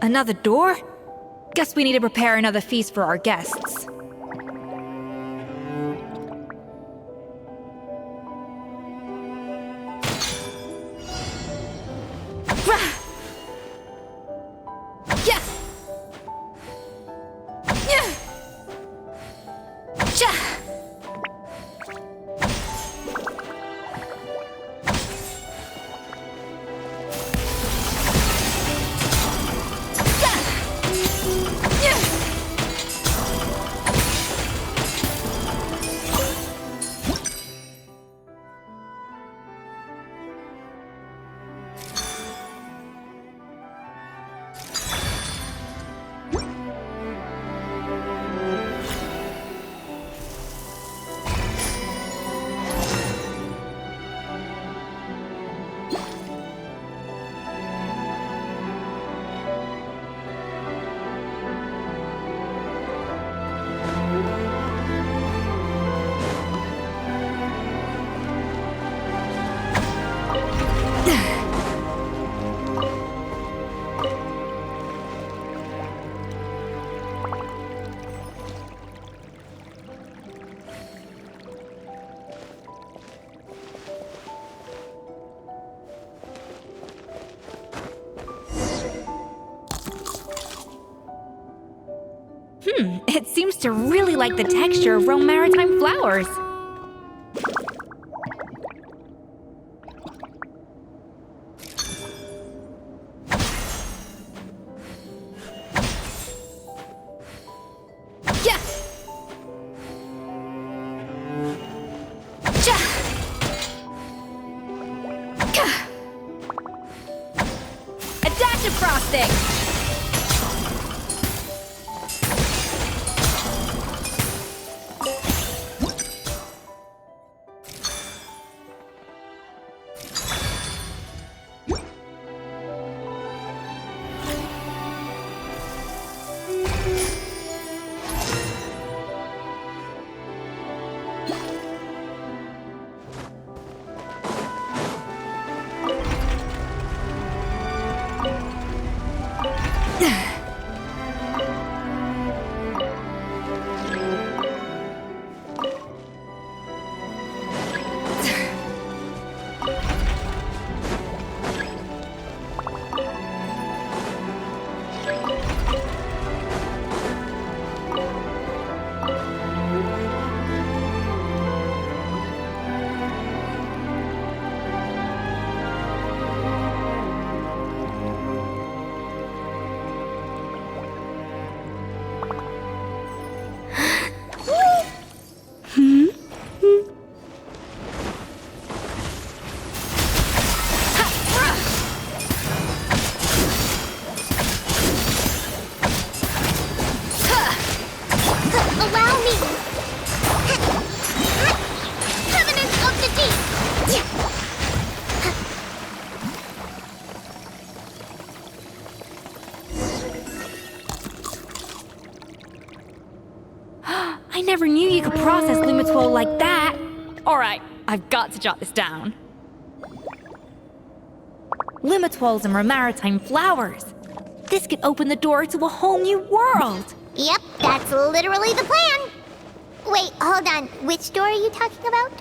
Another door? Guess we need to prepare another feast for our guests. It seems to really like the texture of Rome maritime flowers. Yeah. A dash of frosting! I never knew you could process Lumitwol like that. Alright, I've got to jot this down. Lumitwols and maritime flowers. This could open the door to a whole new world. Yep, that's literally the plan. Wait, hold on. Which door are you talking about?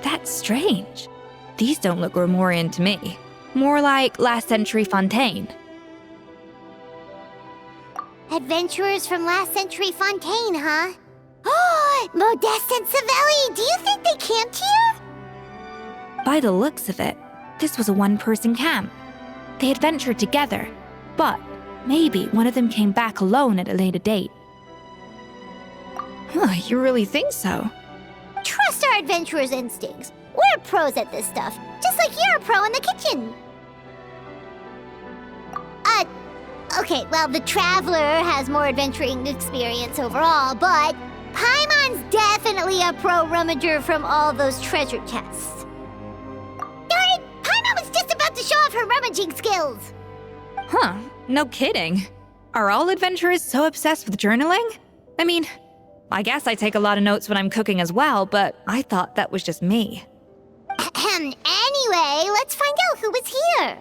That's strange. These don't look Romorian to me. More like last century Fontaine. Adventurers from last century Fontaine, huh? Oh, Modeste and Savelli, do you think they camped here? By the looks of it, this was a one-person camp. They adventured together, but maybe one of them came back alone at a later date. Huh, you really think so? Trust our adventurers' instincts. We're pros at this stuff, just like you're a pro in the kitchen. Okay, well, the Traveler has more adventuring experience overall, but Paimon's definitely a pro rummager from all those treasure chests. Darn it! Paimon was just about to show off her rummaging skills! Huh, no kidding. Are all adventurers so obsessed with journaling? I mean, I guess I take a lot of notes when I'm cooking as well, but I thought that was just me. Anyway, let's find out who was here.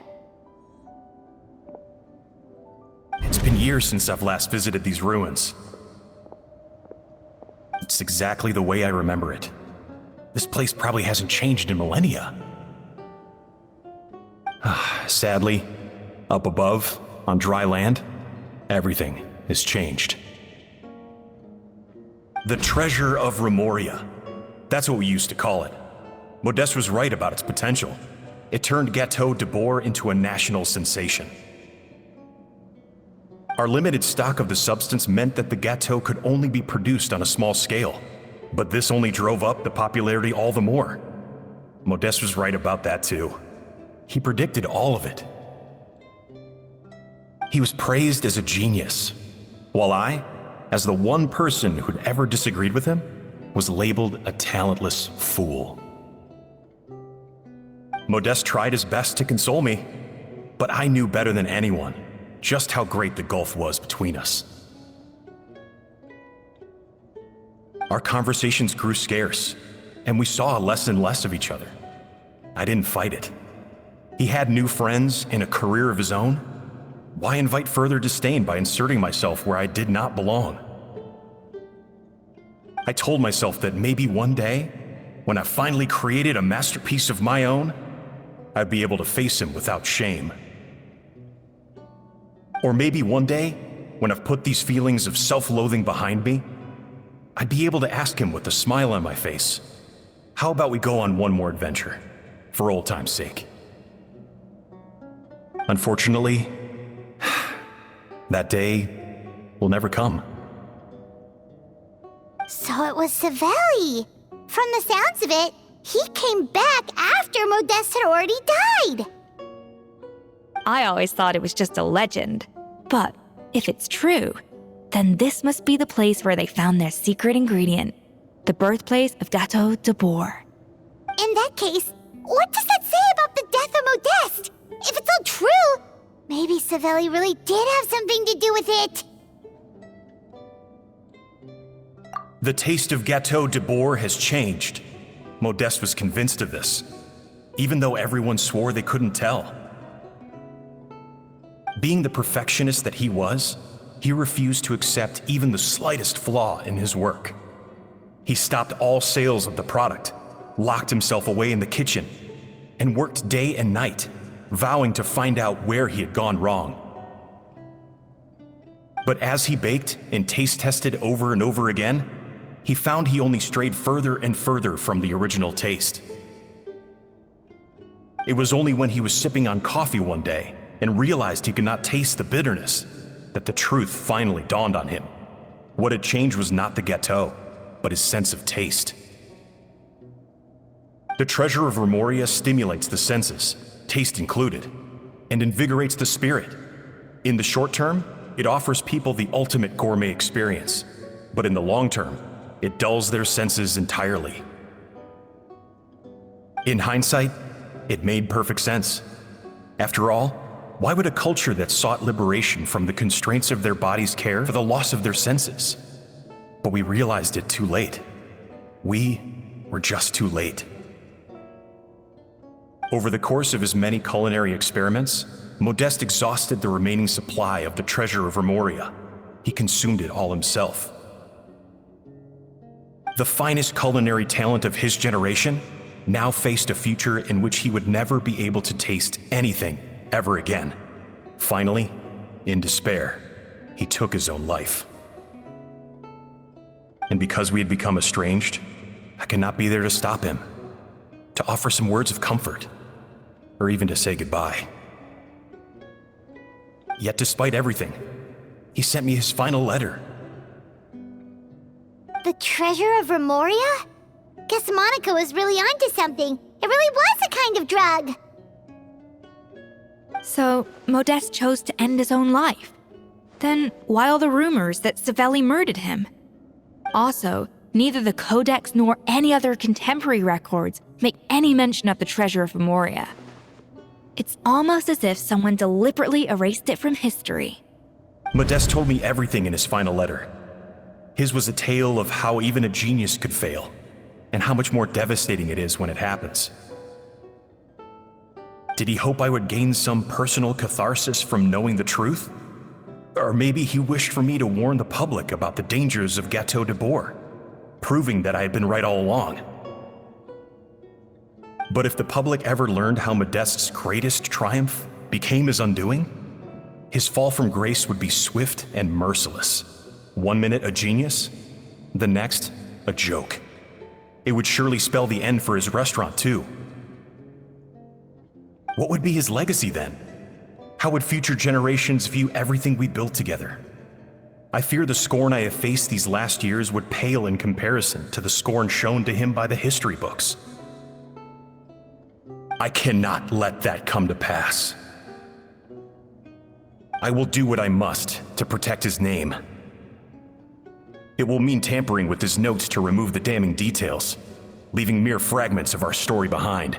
It's been years since I've last visited these ruins. It's exactly the way I remember it. This place probably hasn't changed in millennia. Sadly, up above, on dry land, everything has changed. The treasure of Remoria. That's what we used to call it. Modeste was right about its potential. It turned Gâteau de Bourg into a national sensation. Our limited stock of the substance meant that the gâteau could only be produced on a small scale, but this only drove up the popularity all the more. Modeste was right about that too. He predicted all of it. He was praised as a genius, while I, as the one person who'd ever disagreed with him, was labeled a talentless fool. Modeste tried his best to console me, but I knew better than anyone just how great the gulf was between us. Our conversations grew scarce, and we saw less and less of each other. I didn't fight it. He had new friends and a career of his own. Why invite further disdain by inserting myself where I did not belong? I told myself that maybe one day, when I finally created a masterpiece of my own, I'd be able to face him without shame. Or maybe one day, when I've put these feelings of self-loathing behind me, I'd be able to ask him with a smile on my face, how about we go on one more adventure, for old time's sake? Unfortunately, that day will never come. So it was Savelli. From the sounds of it, he came back after Modeste had already died. I always thought it was just a legend. But if it's true, then this must be the place where they found their secret ingredient, the birthplace of Gâteau de Bourg. In that case, what does that say about the death of Modeste? If it's all true, maybe Savelli really did have something to do with it. The taste of Gâteau de Bourg has changed. Modeste was convinced of this, even though everyone swore they couldn't tell. Being the perfectionist that he was, he refused to accept even the slightest flaw in his work. He stopped all sales of the product, locked himself away in the kitchen, and worked day and night, vowing to find out where he had gone wrong. But as he baked and taste tested over and over again, he found he only strayed further and further from the original taste. It was only when he was sipping on coffee one day and realized he could not taste the bitterness that the truth finally dawned on him. What had changed was not the gâteau, but his sense of taste. The treasure of Remoria stimulates the senses, taste included, and invigorates the spirit. In the short term, it offers people the ultimate gourmet experience, but in the long term, it dulls their senses entirely. In hindsight, it made perfect sense. After all, why would a culture that sought liberation from the constraints of their bodies care for the loss of their senses? But we realized it too late. We were just too late. Over the course of his many culinary experiments, Modeste exhausted the remaining supply of the treasure of Remoria. He consumed it all himself. The finest culinary talent of his generation now faced a future in which he would never be able to taste anything ever again. Finally, in despair, he took his own life. And because we had become estranged, I could not be there to stop him, to offer some words of comfort, or even to say goodbye. Yet despite everything, he sent me his final letter. The treasure of Remoria? Guess Monica was really onto something. It really was a kind of drug. So, Modeste chose to end his own life. Then why all the rumors that Savelli murdered him? Also, neither the Codex nor any other contemporary records make any mention of the treasure of Remoria. It's almost as if someone deliberately erased it from history. Modeste told me everything in his final letter. His was a tale of how even a genius could fail, and how much more devastating it is when it happens. Did he hope I would gain some personal catharsis from knowing the truth? Or maybe he wished for me to warn the public about the dangers of Gâteau de Bourg, proving that I had been right all along. But if the public ever learned how Modeste's greatest triumph became his undoing, his fall from grace would be swift and merciless. 1 minute a genius, the next a joke. It would surely spell the end for his restaurant too. What would be his legacy then? How would future generations view everything we built together? I fear the scorn I have faced these last years would pale in comparison to the scorn shown to him by the history books. I cannot let that come to pass. I will do what I must to protect his name. It will mean tampering with his notes to remove the damning details, leaving mere fragments of our story behind.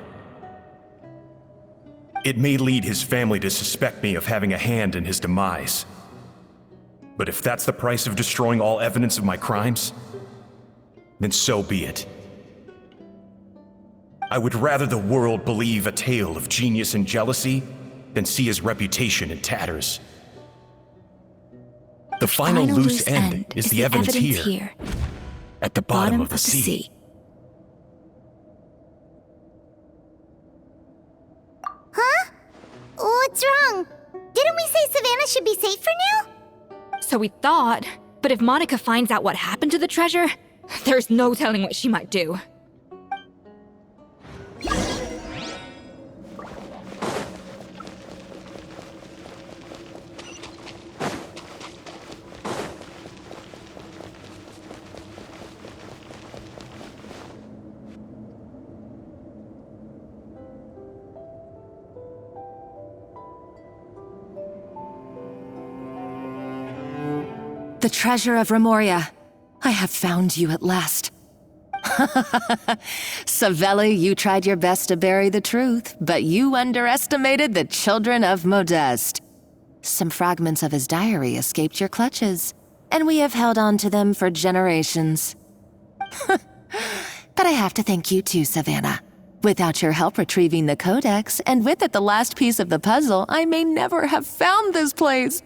It may lead his family to suspect me of having a hand in his demise. But if that's the price of destroying all evidence of my crimes, then so be it. I would rather the world believe a tale of genius and jealousy than see his reputation in tatters. The final loose end is the evidence here, at the bottom of the sea. Huh? What's wrong? Didn't we say Savannah should be safe for now? So we thought, but if Monica finds out what happened to the treasure, there's no telling what she might do. The treasure of Remoria. I have found you at last. Savelli, you tried your best to bury the truth, but you underestimated the children of Modeste. Some fragments of his diary escaped your clutches, and we have held on to them for generations. But I have to thank you too, Savannah. Without your help retrieving the Codex, and with it the last piece of the puzzle, I may never have found this place.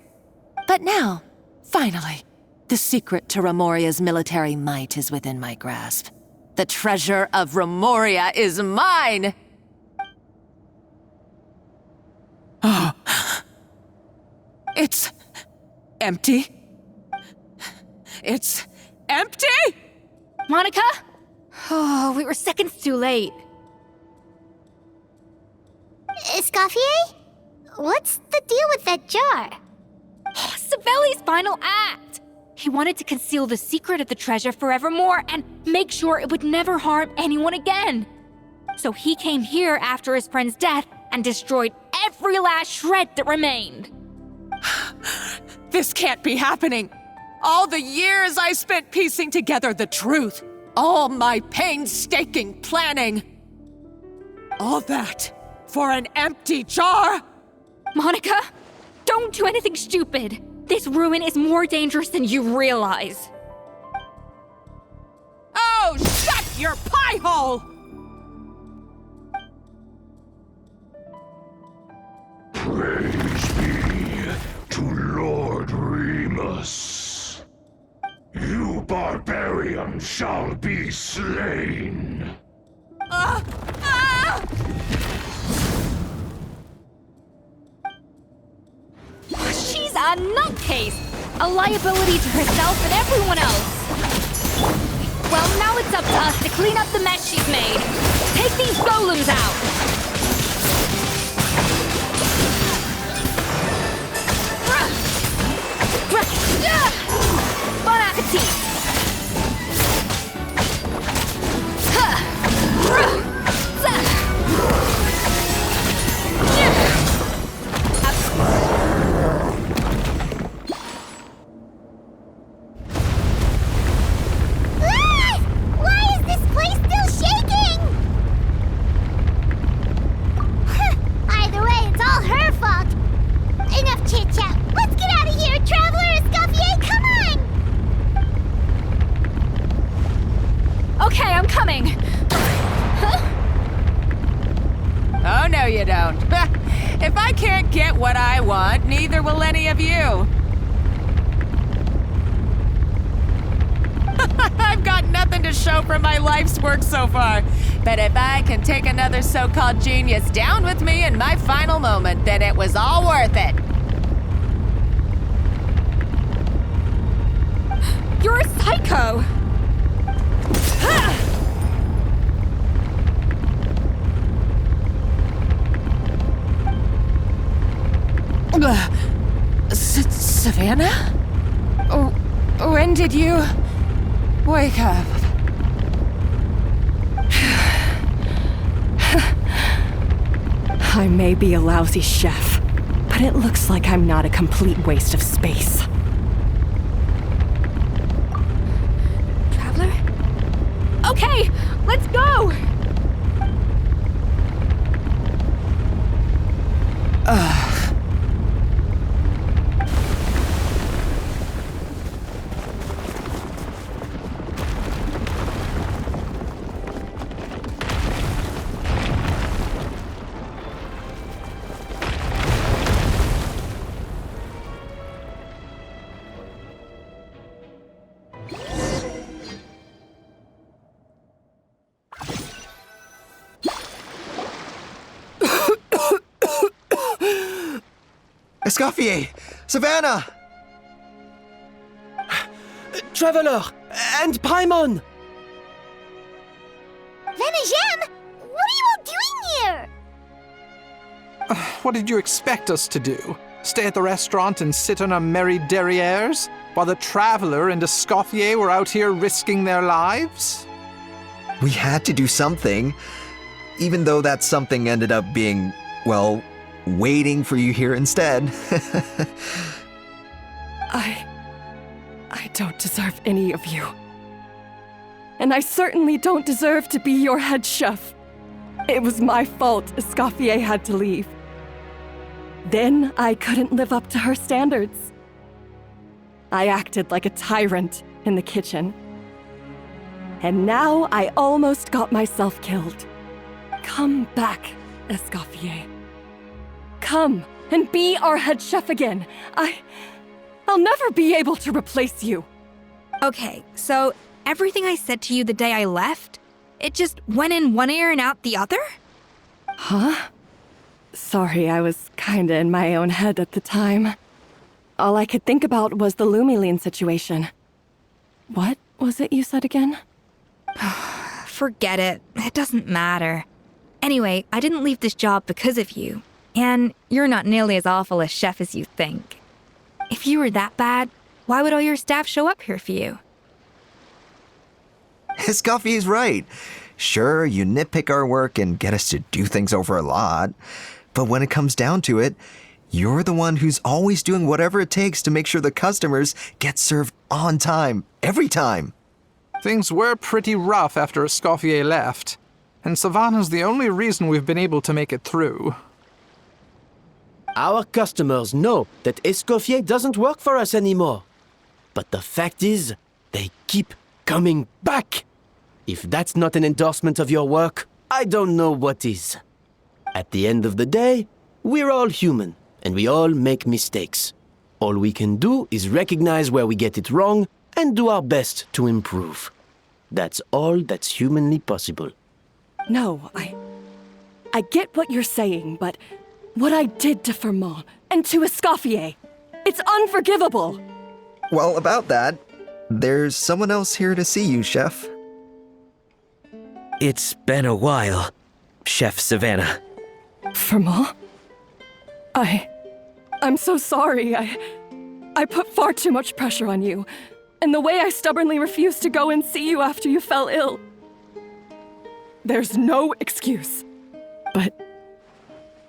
But now, finally, the secret to Remoria's military might is within my grasp. The treasure of Remoria is mine! Oh. It's empty. It's empty? Monica? Oh, we were seconds too late. Escoffier? What's the deal with that jar? Savelli's final act! He wanted to conceal the secret of the treasure forevermore and make sure it would never harm anyone again. So he came here after his friend's death and destroyed every last shred that remained. This can't be happening. All the years I spent piecing together the truth. All my painstaking planning. All that for an empty jar? Monica, don't do anything stupid. This ruin is more dangerous than you realize. Oh, shut your pie hole! Praise be to Lord Remus. You barbarian shall be slain. She's a nutcase! A liability to herself and everyone else! Well, now it's up to us to clean up the mess she's made. Take these golems out! Bon appetit! of you. I've got nothing to show for my life's work so far. But if I can take another so-called genius down with me in my final moment, then it was all worth it. You're a psycho! Savannah? When did you wake up? I may be a lousy chef, but it looks like I'm not a complete waste of space. Traveler? Okay, let's go! Escoffier! Savannah! Traveler! And Paimon! Venajem, what are you all doing here? What did you expect us to do? Stay at the restaurant and sit on our merry derrieres while the Traveler and Escoffier were out here risking their lives? We had to do something, even though that something ended up being, well, waiting for you here instead. I don't deserve any of you. And I certainly don't deserve to be your head chef. It was my fault Escoffier had to leave. Then I couldn't live up to her standards. I acted like a tyrant in the kitchen. And now I almost got myself killed. Come back, Escoffier. Come and be our head chef again. I'll never be able to replace you. Okay, so everything I said to you the day I left, it just went in one ear and out the other? Huh? Sorry, I was kinda in my own head at the time. All I could think about was the Lumiline situation. What was it you said again? Forget it. It doesn't matter. Anyway, I didn't leave this job because of you. And you're not nearly as awful a chef as you think. If you were that bad, why would all your staff show up here for you? Escoffier's right. Sure, you nitpick our work and get us to do things over a lot. But when it comes down to it, you're the one who's always doing whatever it takes to make sure the customers get served on time, every time. Things were pretty rough after Escoffier left, and Savannah's the only reason we've been able to make it through. Our customers know that Escoffier doesn't work for us anymore. But the fact is, they keep coming back. If that's not an endorsement of your work, I don't know what is. At the end of the day, we're all human, and we all make mistakes. All we can do is recognize where we get it wrong and do our best to improve. That's all that's humanly possible. No, I get what you're saying, but what I did to Firmin and to Escoffier, it's unforgivable. Well, about that, there's someone else here to see you, Chef. It's been a while, Chef Savannah. Firmin? I'm so sorry. I put far too much pressure on you. And the way I stubbornly refused to go and see you after you fell ill. There's no excuse. But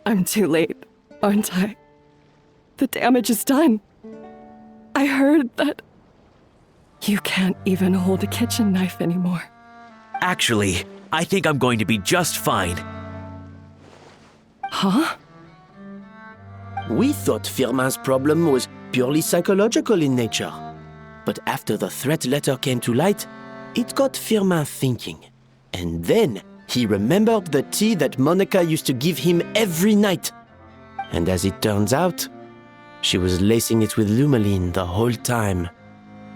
I'm too late, aren't I? The damage is done. I heard that you can't even hold a kitchen knife anymore. Actually, I think I'm going to be just fine. Huh? We thought Firmin's problem was purely psychological in nature. But after the threat letter came to light, it got Firmin thinking. And then he remembered the tea that Monica used to give him every night. And as it turns out, She was lacing it with Lumaline the whole time.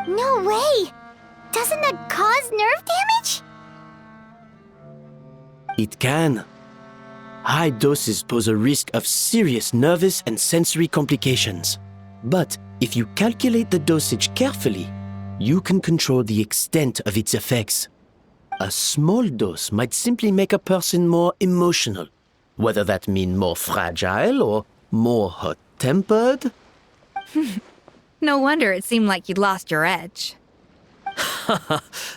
No way! Doesn't that cause nerve damage? It can. High doses pose a risk of serious nervous and sensory complications. But if you calculate the dosage carefully, you can control the extent of its effects. A small dose might simply make a person more emotional, whether that means more fragile or more hot-tempered. No wonder it seemed like you'd lost your edge.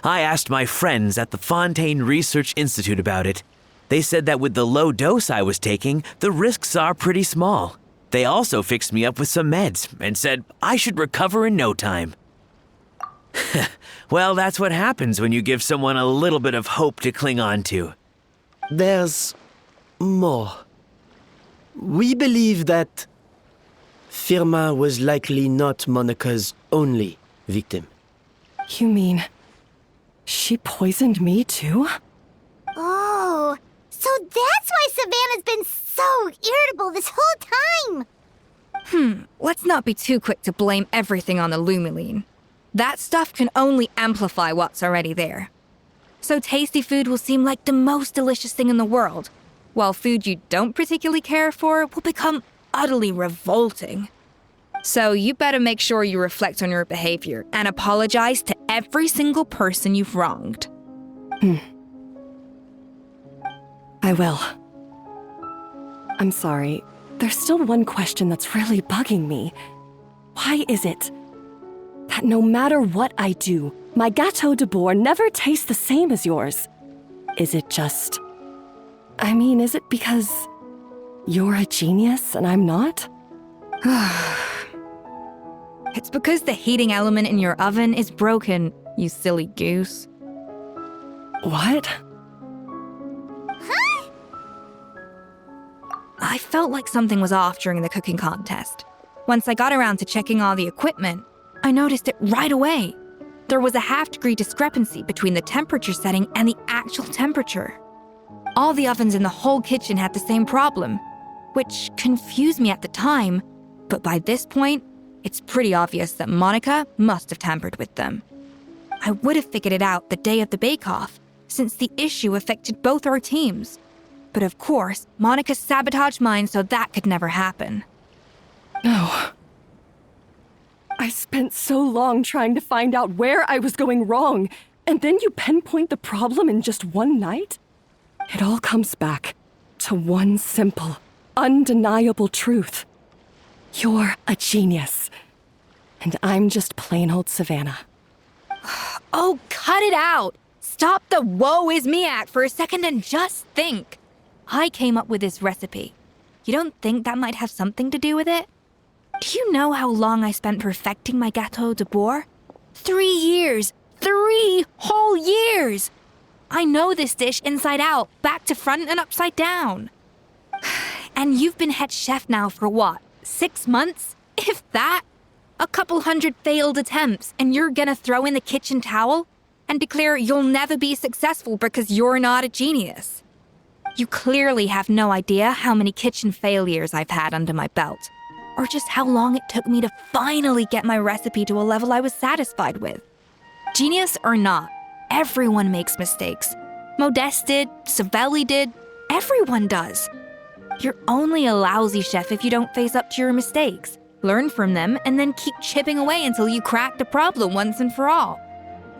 I asked my friends at the Fontaine Research Institute about it. They said that with the low dose I was taking, the risks are pretty small. They also fixed me up with some meds and said I should recover in no time. Well, that's what happens when you give someone a little bit of hope to cling on to. There's more. We believe that Firma was likely not Monica's only victim. You mean she poisoned me too? Oh, so that's why Savannah's been so irritable this whole time! Let's not be too quick to blame everything on the Lumaline. That stuff can only amplify what's already there. So tasty food will seem like the most delicious thing in the world, while food you don't particularly care for will become utterly revolting. So you better make sure you reflect on your behavior and apologize to every single person you've wronged. I will. I'm sorry. There's still one question that's really bugging me. Why is it that no matter what I do, my Gâteau de Bourg never tastes the same as yours? Is it just... is it because you're a genius and I'm not? It's because the heating element in your oven is broken, you silly goose. What? Huh? I felt like something was off during the cooking contest. Once I got around to checking all the equipment, I noticed it right away. There was a half-degree discrepancy between the temperature setting and the actual temperature. All the ovens in the whole kitchen had the same problem, which confused me at the time, but by this point, it's pretty obvious that Monica must have tampered with them. I would have figured it out the day of the bake-off, since the issue affected both our teams. But of course, Monica sabotaged mine so that could never happen. No. I spent so long trying to find out where I was going wrong, and then you pinpoint the problem in just one night? It all comes back to one simple, undeniable truth. You're a genius, and I'm just plain old Savannah. Oh, cut it out! Stop the woe is me act for a second and just think. I came up with this recipe. You don't think that might have something to do with it? Do you know how long I spent perfecting my Gâteau de Bourg? 3 years! 3 whole years! I know this dish inside out, back to front and upside down. And you've been head chef now for what, 6 months? If that? A couple hundred failed attempts, and you're gonna throw in the kitchen towel and declare you'll never be successful because you're not a genius. You clearly have no idea how many kitchen failures I've had under my belt, or just how long it took me to finally get my recipe to a level I was satisfied with. Genius or not, everyone makes mistakes. Modeste did, Savelli did, everyone does. You're only a lousy chef if you don't face up to your mistakes, learn from them, and then keep chipping away until you crack the problem once and for all.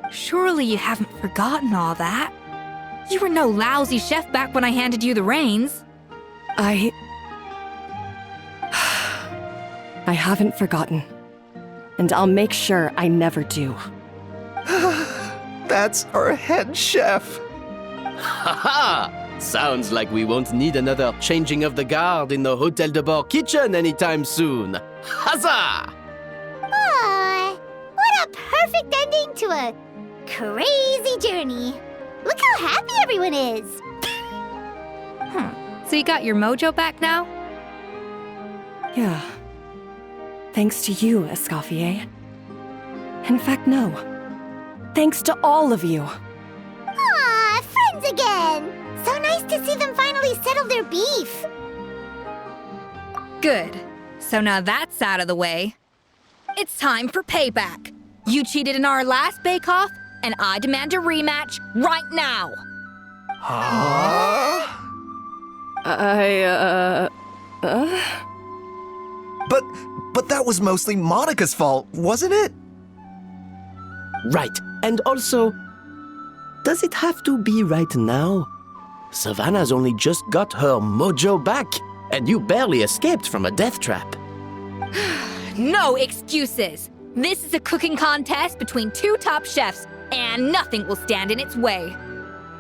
Surely you haven't forgotten all that. You were no lousy chef back when I handed you the reins. I haven't forgotten. And I'll make sure I never do. That's our head chef. Haha! Sounds like we won't need another changing of the guard in the Hôtel de Bord kitchen anytime soon. Huzzah! Aw, what a perfect ending to a crazy journey. Look how happy everyone is. So you got your mojo back now? Yeah. Thanks to you, Escoffier. In fact, no. Thanks to all of you. Aw, friends again. So nice to see them finally settle their beef. Good. So now that's out of the way. It's time for payback. You cheated in our last bake-off, and I demand a rematch right now. But that was mostly Monica's fault, wasn't it? Right. And also, does it have to be right now? Savannah's only just got her mojo back, and you barely escaped from a death trap. No excuses. This is a cooking contest between two top chefs, and nothing will stand in its way.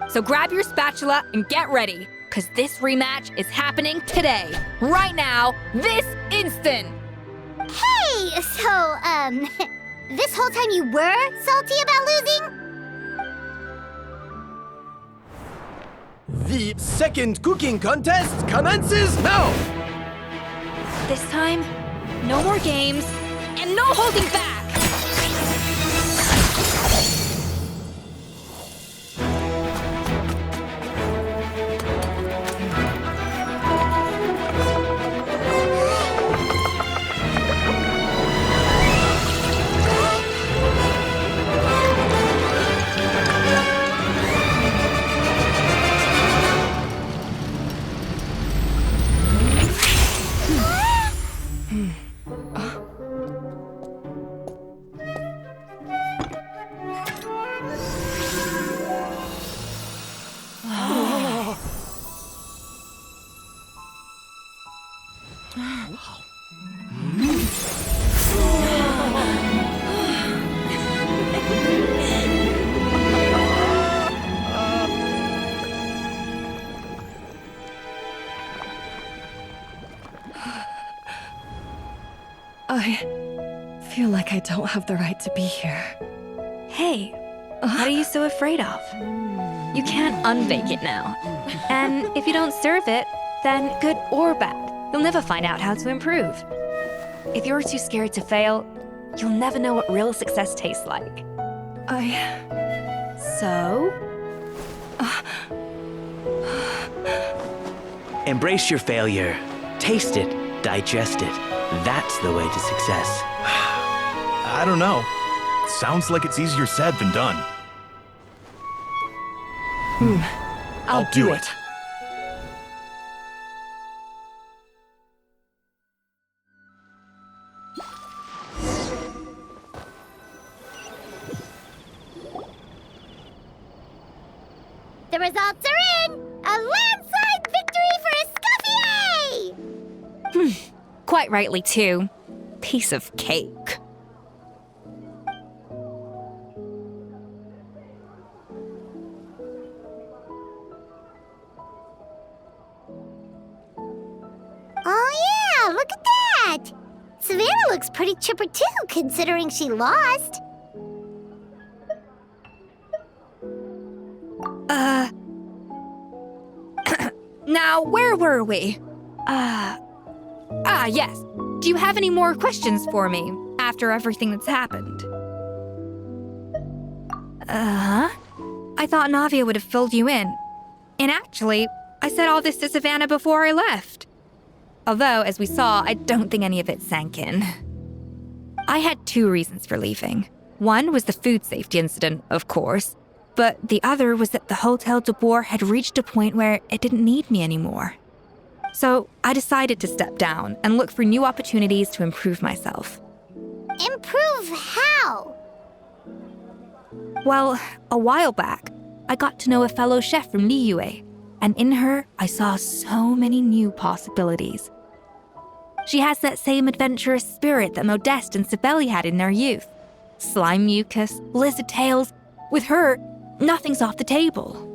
So grab your spatula and get ready, because this rematch is happening today, right now, this instant. Hey, so, this whole time you were salty about losing? The second cooking contest commences now! This time, no more games, and no holding back! I feel like I don't have the right to be here. Hey, what are you so afraid of? You can't unbake it now. And if you don't serve it, then good or bad, you'll never find out how to improve. If you're too scared to fail, you'll never know what real success tastes like. So? Embrace your failure. Taste it. Digest it. That's the way to success. I don't know. Sounds like it's easier said than done. I'll do it. The results are in! A landslide victory for Escoffier! Quite rightly, too. Piece of cake. Oh yeah, look at that! Savannah looks pretty chipper too, considering she lost. Now, where were we? Yes. Do you have any more questions for me after everything that's happened? I thought Navia would have filled you in. And actually, I said all this to Savannah before I left. Although, as we saw, I don't think any of it sank in. I had two reasons for leaving. One was the food safety incident, of course, but the other was that the Hotel de Boer had reached a point where it didn't need me anymore. So I decided to step down and look for new opportunities to improve myself. Improve how? Well, a while back, I got to know a fellow chef from Liyue, and in her, I saw so many new possibilities. She has that same adventurous spirit that Modeste and Sibeli had in their youth. Slime mucus, lizard tails. With her, nothing's off the table.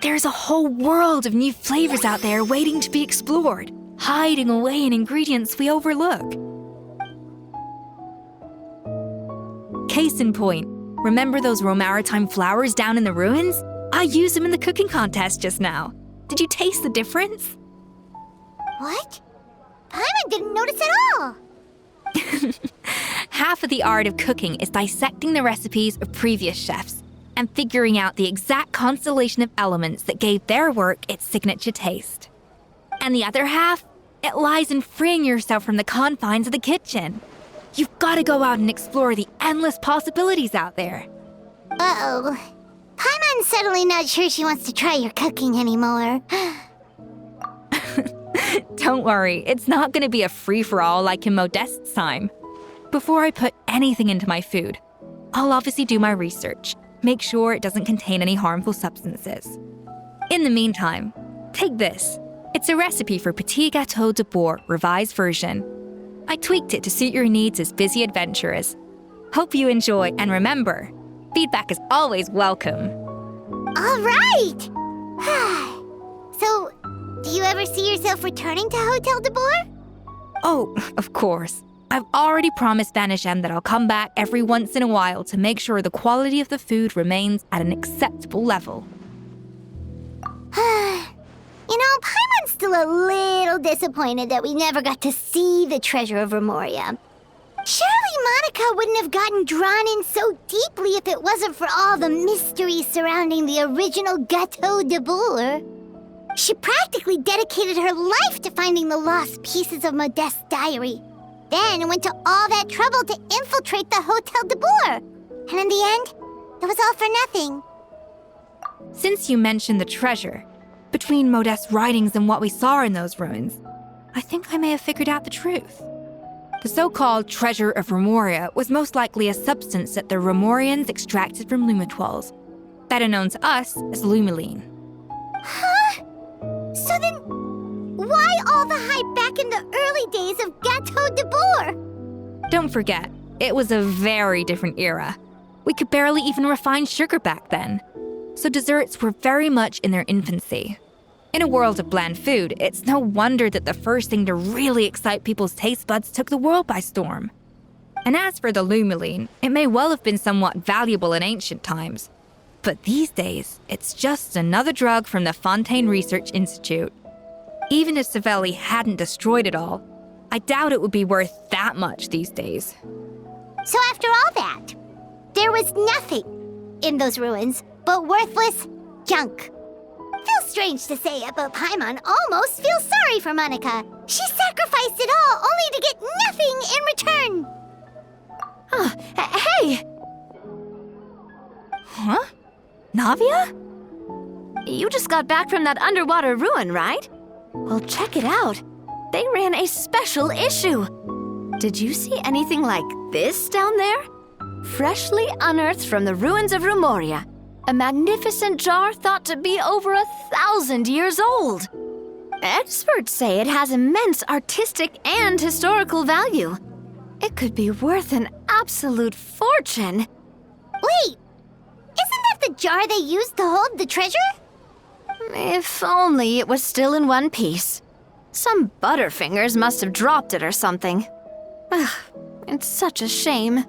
There's a whole world of new flavors out there waiting to be explored, hiding away in ingredients we overlook. Case in point, remember those Romaritime flowers down in the ruins? I used them in the cooking contest just now. Did you taste the difference? What? Paimon didn't notice at all. Half of the art of cooking is dissecting the recipes of previous chefs and figuring out the exact constellation of elements that gave their work its signature taste. And the other half It lies in freeing yourself from the confines of the kitchen. You've got to go out and explore the endless possibilities out there. Uh-oh. Paimon's suddenly not sure she wants to try your cooking anymore. Don't worry, it's not going to be a free-for-all like in Modeste's time. Before I put anything into my food, I'll obviously do my research, make sure it doesn't contain any harmful substances. In the meantime, take this. It's a recipe for Petit Gâteau de Bourg revised version. I tweaked it to suit your needs as busy adventurers. Hope you enjoy, and remember, feedback is always welcome. All right! So, do you ever see yourself returning to Hotel de Bourg? Oh, of course. I've already promised Vanishem that I'll come back every once in a while to make sure the quality of the food remains at an acceptable level. You know, Paimon's still a little disappointed that we never got to see the treasure of Remoria. Surely Monica wouldn't have gotten drawn in so deeply if it wasn't for all the mystery surrounding the original Gâteau de Bourg. She practically dedicated her life to finding the lost pieces of Modeste's diary. Then went to all that trouble to infiltrate the Hotel de Bourg. And in the end, it was all for nothing. Since you mentioned the treasure, between Modeste's writings and what we saw in those ruins, I think I may have figured out the truth. The so-called treasure of Remoria was most likely a substance that the Remorians extracted from lumitoids, better known to us as lumiline. Huh? So then, why all the hype back in the early days of Gâteau de Bourg? Don't forget, it was a very different era. We could barely even refine sugar back then, so desserts were very much in their infancy. In a world of bland food, it's no wonder that the first thing to really excite people's taste buds took the world by storm. And as for the lumiline, it may well have been somewhat valuable in ancient times. But these days, it's just another drug from the Fontaine Research Institute. Even if Savelli hadn't destroyed it all, I doubt it would be worth that much these days. So after all that, there was nothing in those ruins but worthless junk. Feels strange to say it, but Paimon almost feels sorry for Monica. She sacrificed it all only to get nothing in return. Hey! Huh? Navia? You just got back from that underwater ruin, right? Well, check it out. They ran a special issue. Did you see anything like this down there? Freshly unearthed from the ruins of Remoria. A magnificent jar thought to be over 1,000 years old. Experts say it has immense artistic and historical value. It could be worth an absolute fortune. Wait, isn't that the jar they used to hold the treasure? If only it was still in one piece. Some butterfingers must have dropped it or something. Ugh, it's such a shame.